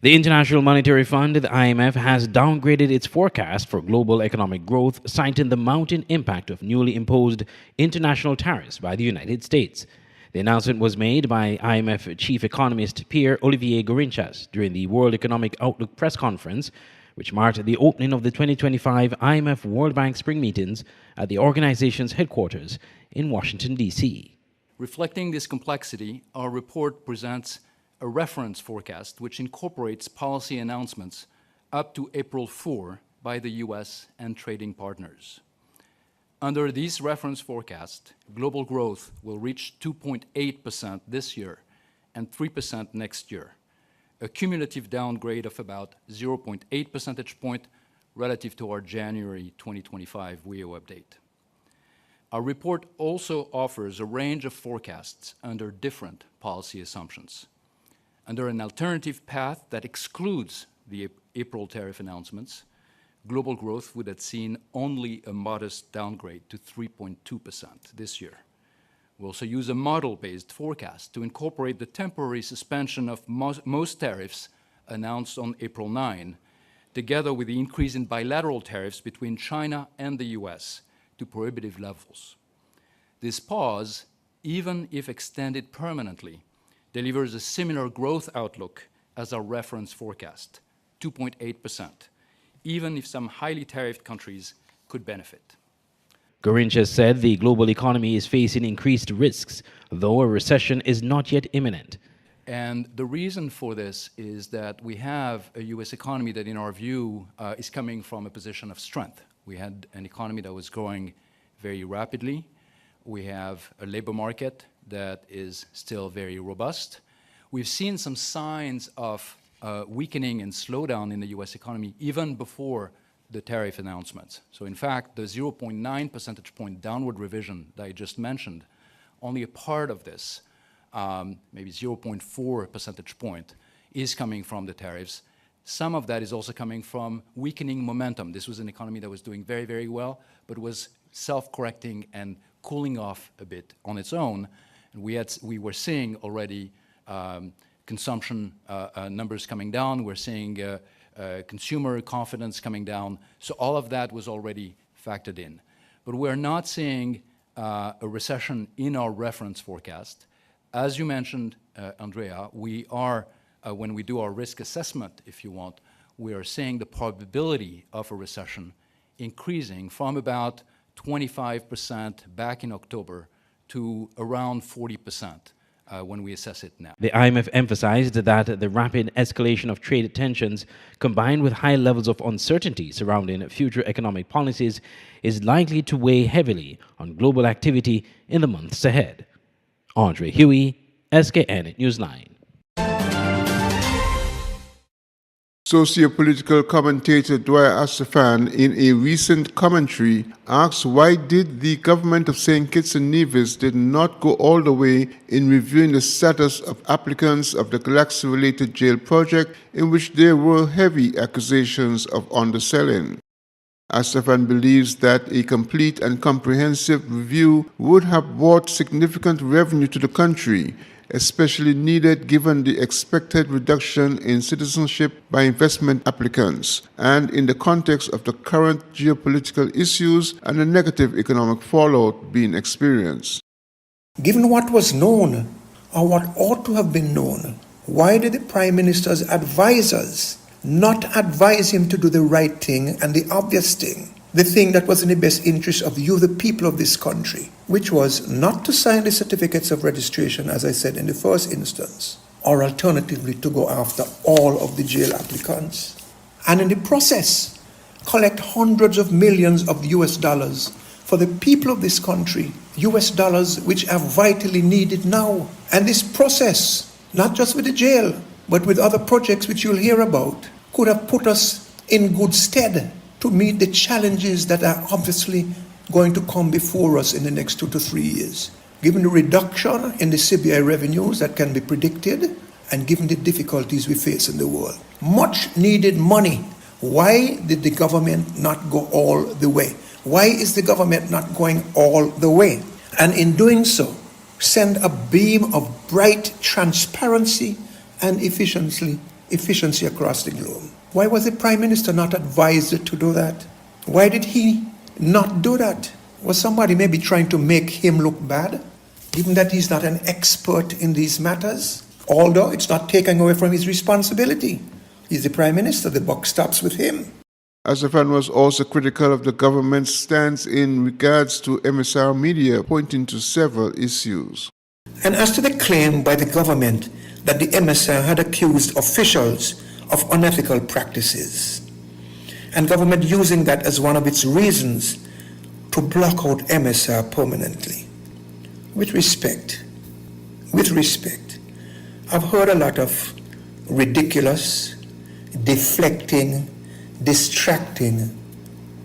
The International Monetary Fund, the IMF, has downgraded its forecast for global economic growth, citing the mounting impact of newly imposed international tariffs by the United States. The announcement was made by IMF chief economist Pierre-Olivier Gourinchas during the World Economic Outlook press conference, which marked the opening of the 2025 IMF World Bank spring meetings at the organization's headquarters in Washington, D.C. Reflecting this complexity, our report presents a reference forecast which incorporates policy announcements up to April 4 by the U.S. and trading partners. Under these reference forecasts, global growth will reach 2.8% this year and 3% next year, a cumulative downgrade of about 0.8 percentage point relative to our January 2025 WEO update. Our report also offers a range of forecasts under different policy assumptions. Under an alternative path that excludes the April tariff announcements, global growth would have seen only a modest downgrade to 3.2% this year. We also use a model-based forecast to incorporate the temporary suspension of most tariffs announced on April 9, together with the increase in bilateral tariffs between China and the US to prohibitive levels. This pause, even if extended permanently, delivers a similar growth outlook as our reference forecast, 2.8%, even if some highly tariffed countries could benefit. Gourinchas said the global economy is facing increased risks, though a recession is not yet imminent. And the reason for this is that we have a US economy that, in our view, is coming from a position of strength. We had an economy that was growing very rapidly. We have a labor market that is still very robust. We've seen some signs of weakening and slowdown in the US economy even before the tariff announcements. So in fact, the 0.9 percentage point downward revision that I just mentioned, only a part of this, maybe 0.4 percentage point, is coming from the tariffs. Some of that is also coming from weakening momentum. This was an economy that was doing very, very well, but was self-correcting and cooling off a bit on its own. And we were seeing already consumption numbers coming down. We're seeing consumer confidence coming down. So all of that was already factored in. But we're not seeing a recession in our reference forecast. As you mentioned, Andrea, we are, when we do our risk assessment, if you want, we are seeing the probability of a recession increasing from about 25% back in October to around 40% when we assess it now. The IMF emphasized that the rapid escalation of trade tensions, combined with high levels of uncertainty surrounding future economic policies, is likely to weigh heavily on global activity in the months ahead. Andre Huey, SKN Newsline. Socio-political commentator Dwyer Asafan, in a recent commentary, asks why did the government of St. Kitts and Nevis did not go all the way in reviewing the status of applicants of the Galaxy-related jail project, in which there were heavy accusations of underselling. Asafan believes that a complete and comprehensive review would have brought significant revenue to the country, especially needed given the expected reduction in citizenship by investment applicants, and in the context of the current geopolitical issues and the negative economic fallout being experienced. Given what was known, or what ought to have been known, why did the Prime Minister's advisors not advise him to do the right thing and the obvious thing? The thing that was in the best interest of you, the people of this country, which was not to sign the certificates of registration, as I said in the first instance, or alternatively to go after all of the jail applicants, and in the process collect hundreds of millions of US dollars for the people of this country, US dollars which are vitally needed now. And this process, not just with the jail, but with other projects which you'll hear about, could have put us in good stead to meet the challenges that are obviously going to come before us in the next 2 to 3 years. Given the reduction in the CBI revenues that can be predicted, and given the difficulties we face in the world. Much needed money. Why did the government not go all the way? Why is the government not going all the way? And in doing so, send a beam of bright transparency and efficiency efficiency across the globe. Why was the Prime Minister not advised to do that? Why did he not do that? Was somebody maybe trying to make him look bad? Given that he's not an expert in these matters, although it's not taking away from his responsibility. He's the Prime Minister, the buck stops with him. Asafan was also critical of the government's stance in regards to MSR media, pointing to several issues. And as to the claim by the government that the MSR had accused officials of unethical practices, and government using that as one of its reasons to block out MSR permanently. With respect, I've heard a lot of ridiculous, deflecting, distracting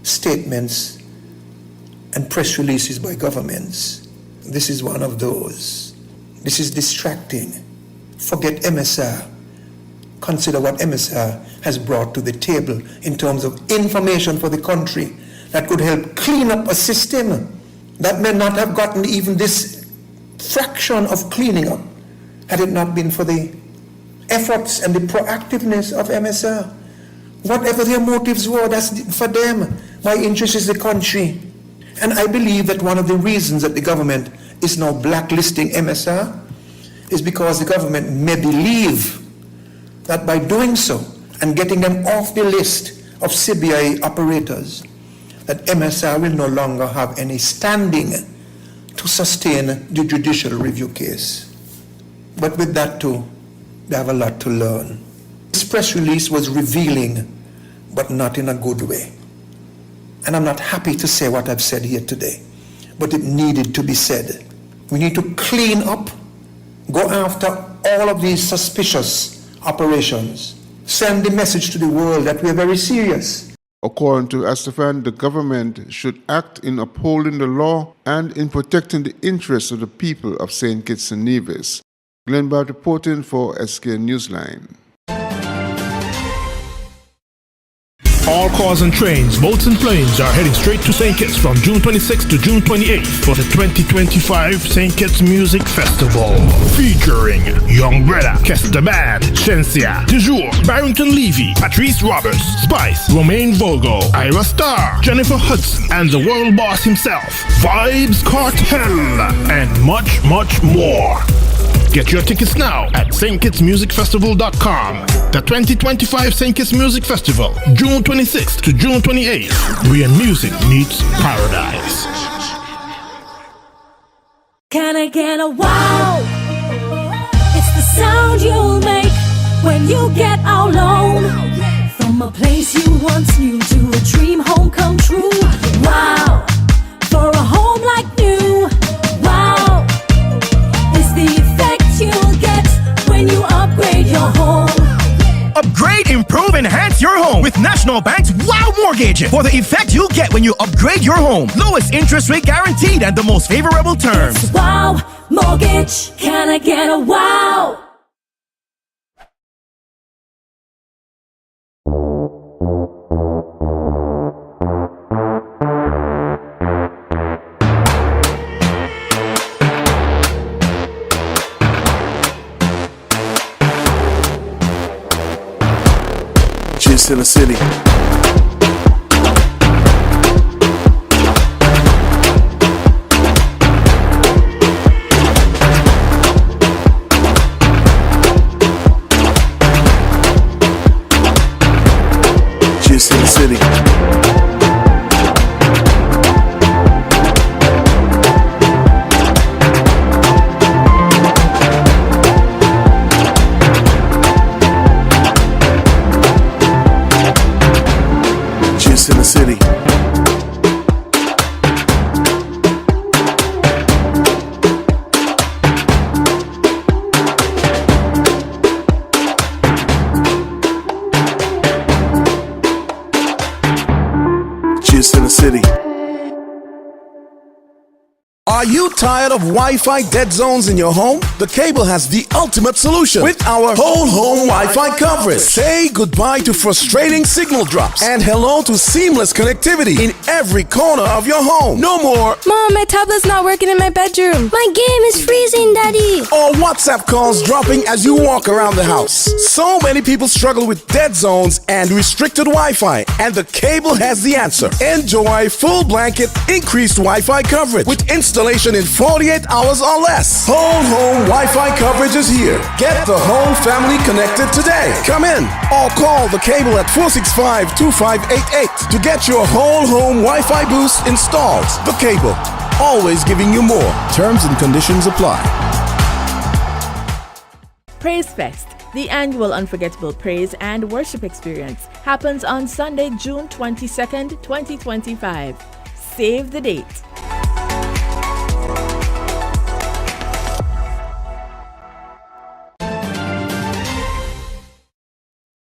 statements and press releases by governments. This is one of those. This is distracting. Forget MSR. Consider what MSR has brought to the table in terms of information for the country that could help clean up a system that may not have gotten even this fraction of cleaning up had it not been for the efforts and the proactiveness of MSR. Whatever their motives were, that's for them. My interest is the country. And I believe that one of the reasons that the government is now blacklisting MSR is because the government may believe that by doing so and getting them off the list of CBI operators, that MSR will no longer have any standing to sustain the judicial review case. But with that too, they have a lot to learn. This press release was revealing, but not in a good way. And I'm not happy to say what I've said here today, but it needed to be said. We need to clean up, go after all of these suspicious operations, send the message to the world that we are very serious. According to Asafan, the government should act in upholding the law and in protecting the interests of the people of St. Kitts and Nevis. Glenn Barrett reporting for SK Newsline. All cars and trains, boats and planes are heading straight to St. Kitts from June 26th to June 28th for the 2025 St. Kitts Music Festival. Featuring Young Brother, Kester Band, Shensia, Toujours, Barrington Levy, Patrice Roberts, Spice, Romaine Vogo, Ira Star, Jennifer Hudson, and the world boss himself, Vibes Cartel, and much, much more. Get your tickets now at stkittsmusicfestival.com. The 2025 St. Kitts Music Festival, June 26th to June 28th, where music meets paradise. Can I get a wow? It's the sound you'll make when you get out alone. From a place you once knew to a dream home come true. Wow, for a home like new. Wow, it's the effect you'll get when you upgrade your home. Upgrade, improve, enhance your home with National Bank's Wow Mortgage for the effect you'll get when you upgrade your home. Lowest interest rate guaranteed and the most favorable terms. It's Wow Mortgage. Can I get a wow? In the city. Just in the city. In the city. Just in the city. Are you tired of Wi-Fi dead zones in your home? The Cable has the ultimate solution with our whole home Wi-Fi coverage. Say goodbye to frustrating signal drops and hello to seamless connectivity in every corner of your home. No more Mom, my tablet's not working in my bedroom. My game is freezing, Daddy. or WhatsApp calls dropping as you walk around the house. So many people struggle with dead zones and restricted Wi-Fi, and the Cable has the answer. Enjoy full blanket increased Wi-Fi coverage with installation in 48 hours or less. Whole home Wi-Fi coverage is here. Get the whole family connected today. Come in or call the Cable at 465-2588 to get your whole home Wi-Fi boost installed. The Cable, always giving you more. Terms and conditions apply. Praise Fest, the annual unforgettable praise and worship experience, happens on Sunday, June 22nd, 2025. Save the date.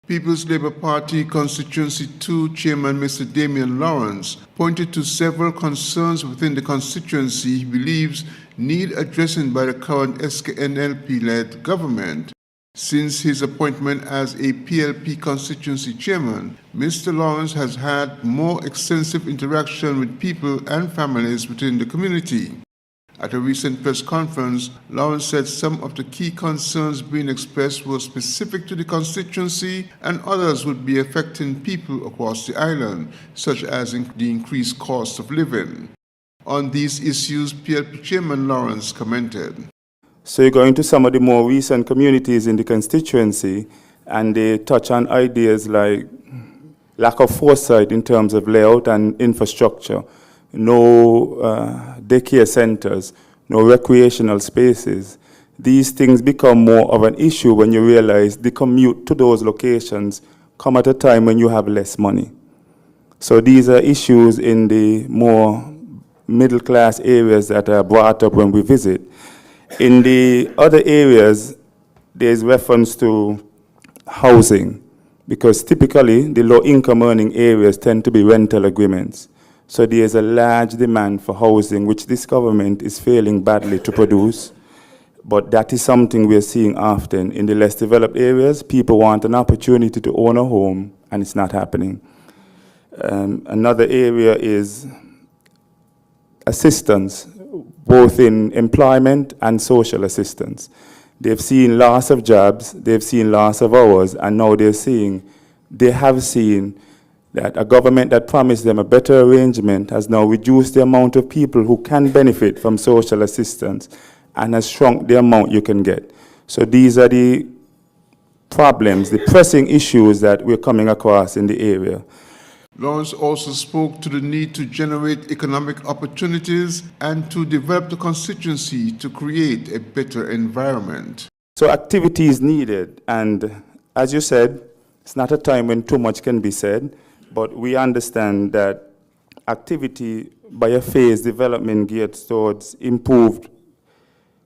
People's Labour Party Constituency 2 Chairman Mr. Damian Lawrence pointed to several concerns within the constituency he believes need addressing by the current SKNLP-led government. Since his appointment as a PLP constituency chairman, Mr. Lawrence has had more extensive interaction with people and families within the community. At a recent press conference, Lawrence said some of the key concerns being expressed were specific to the constituency and others would be affecting people across the island, such as the increased cost of living. On these issues, PLP Chairman Lawrence commented. So you go into some of the more recent communities in the constituency and they touch on ideas like lack of foresight in terms of layout and infrastructure, no daycare centers, no recreational spaces. These things become more of an issue when you realize the commute to those locations come at a time when you have less money. So these are issues in the more middle class areas that are brought up when we visit. In the other areas, there's reference to housing, because typically the low income earning areas tend to be rental agreements. So there's a large demand for housing, which this government is failing badly to produce. But that is something we're seeing often. In the less developed areas, people want an opportunity to own a home, and it's not happening. Another area is assistance, both in employment and social assistance. They've seen loss of jobs, they've seen loss of hours, and now they have seen that a government that promised them a better arrangement has now reduced the amount of people who can benefit from social assistance and has shrunk the amount you can get. So these are the problems, the pressing issues that we're coming across in the area. Lawrence also spoke to the need to generate economic opportunities and to develop the constituency to create a better environment. So activity is needed, and as you said, it's not a time when too much can be said, but we understand that activity by a phased development geared towards improved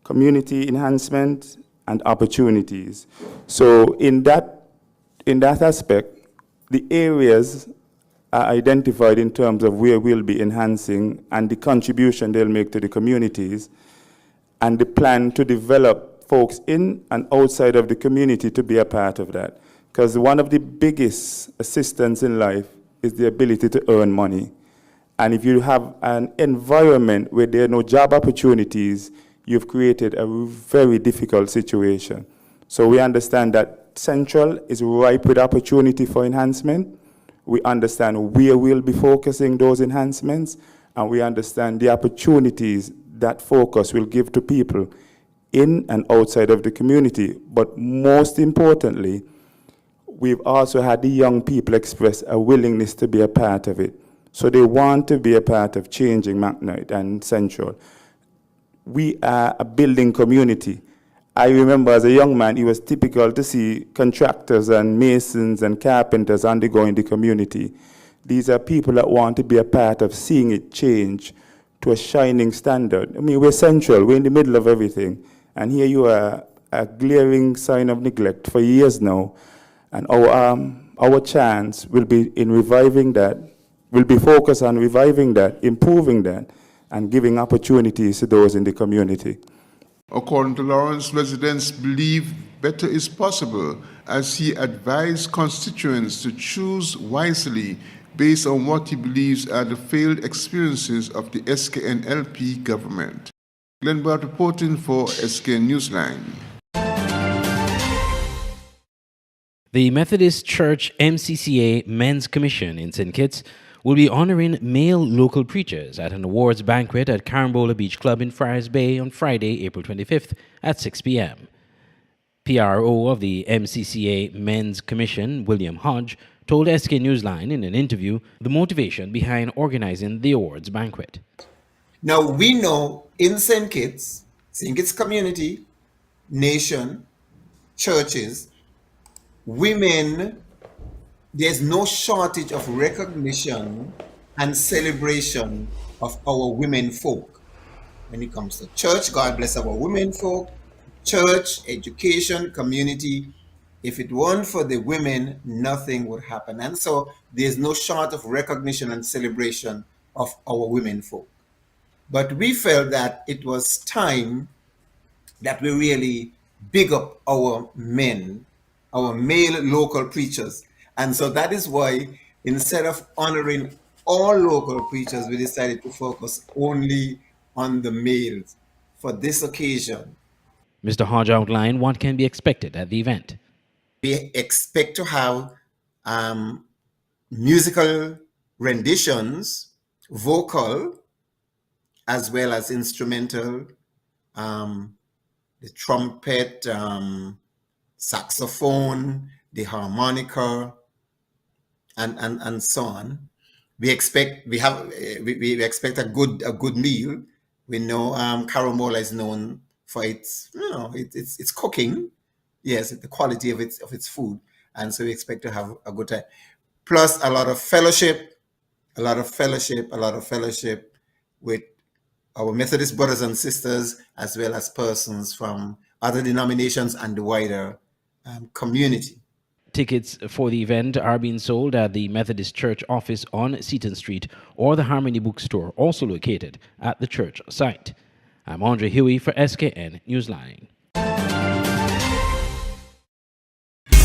community enhancement and opportunities. So in that aspect, the areas are identified in terms of where we'll be enhancing and the contribution they'll make to the communities, and the plan to develop folks in and outside of the community to be a part of that. Because one of the biggest assistance in life is the ability to earn money. And if you have an environment where there are no job opportunities, you've created a very difficult situation. So we understand that Central is ripe with opportunity for enhancement. We understand where we'll be focusing those enhancements, and we understand the opportunities that focus will give to people in and outside of the community. But most importantly, we've also had the young people express a willingness to be a part of it. So they want to be a part of changing McNight and Central. We are a building community. I remember as a young man, it was typical to see contractors and masons and carpenters undergoing the community. These are people that want to be a part of seeing it change to a shining standard. I mean, we're Central, we're in the middle of everything. And here you are, a glaring sign of neglect for years now. And our chance will be in reviving that, will be focused on reviving that, improving that, and giving opportunities to those in the community. According to Lawrence, residents believe better is possible as he advised constituents to choose wisely based on what he believes are the failed experiences of the SKN-LP government. Glenn Bart reporting for SKN Newsline. The Methodist Church MCCA Men's Commission in St. Kitts will be honoring male local preachers at an awards banquet at Carambola Beach Club in Friars Bay on Friday, April 25th at 6 p.m. PRO of the MCCA Men's Commission, William Hodge, told SK Newsline in an interview the motivation behind organizing the awards banquet. Now, we know in St. Kitts community, nation, churches, women, there's no shortage of recognition and celebration of our women folk. When it comes to church, God bless our women folk, church, education, community. If it weren't for the women, nothing would happen. And so there's no short of recognition and celebration of our women folk. But we felt that it was time that we really big up our men, our male local preachers. And so that is why instead of honoring all local preachers, we decided to focus only on the males for this occasion. Mr. Hodge outlined what can be expected at the event. We expect to have musical renditions, vocal, as well as instrumental, the trumpet, saxophone, the harmonica, and so on. We expect a good meal. We know Carambola is known for its its cooking, yes, the quality of its food, and so we expect to have a good time. Plus a lot of fellowship with our Methodist brothers and sisters, as well as persons from other denominations and the wider community. Tickets for the event are being sold at the Methodist Church office on Seaton Street or the Harmony Bookstore, also located at the church site. I'm Andre Huey for SKN Newsline.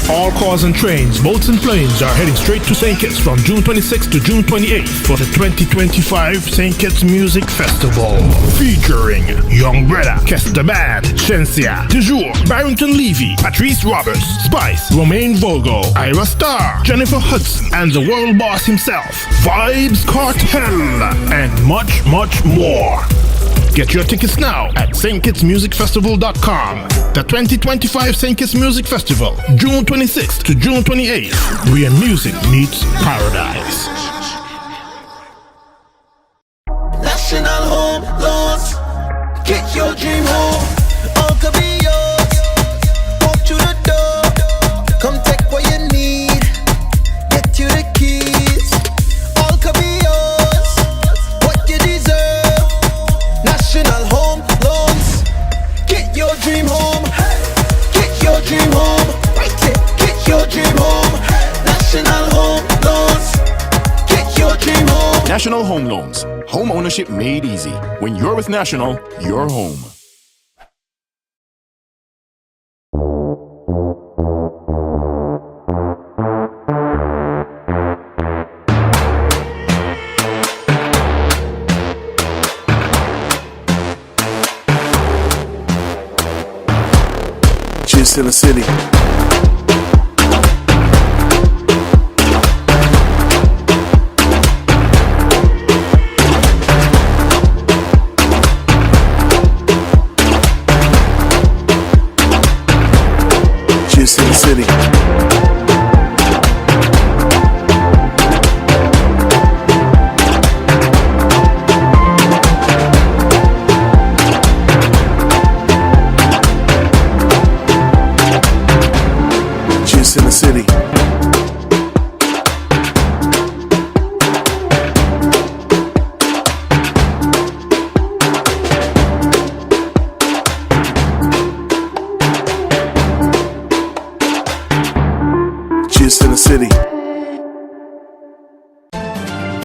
All cars and trains, boats and planes are heading straight to St. Kitts from June 26th to June 28th for the 2025 St. Kitts Music Festival. Featuring Young Brother, Kester Band, Shensia, Dejour, Barrington Levy, Patrice Roberts, Spice, Romaine Vogo, Ira Star, Jennifer Hudson, and the world boss himself, Vibes Cartel, and much, much more. Get your tickets now at stkitsmusicfestival.com. The 2025 St. Kitts Music Festival, June 26th to June 28th, where music meets paradise. National Home Loans, get your dream home. All could be yours. Walk through the door, come take what you need. Get you the keys. All could be yours. What you deserve. National Home Loans, get your dream home. Get your dream home. Right there, get your dream home. National Home Loans, get your dream home. National Home Loans, home ownership made easy. When you're with National, you're home. In the city. Just in the city. In the city. Just in the city.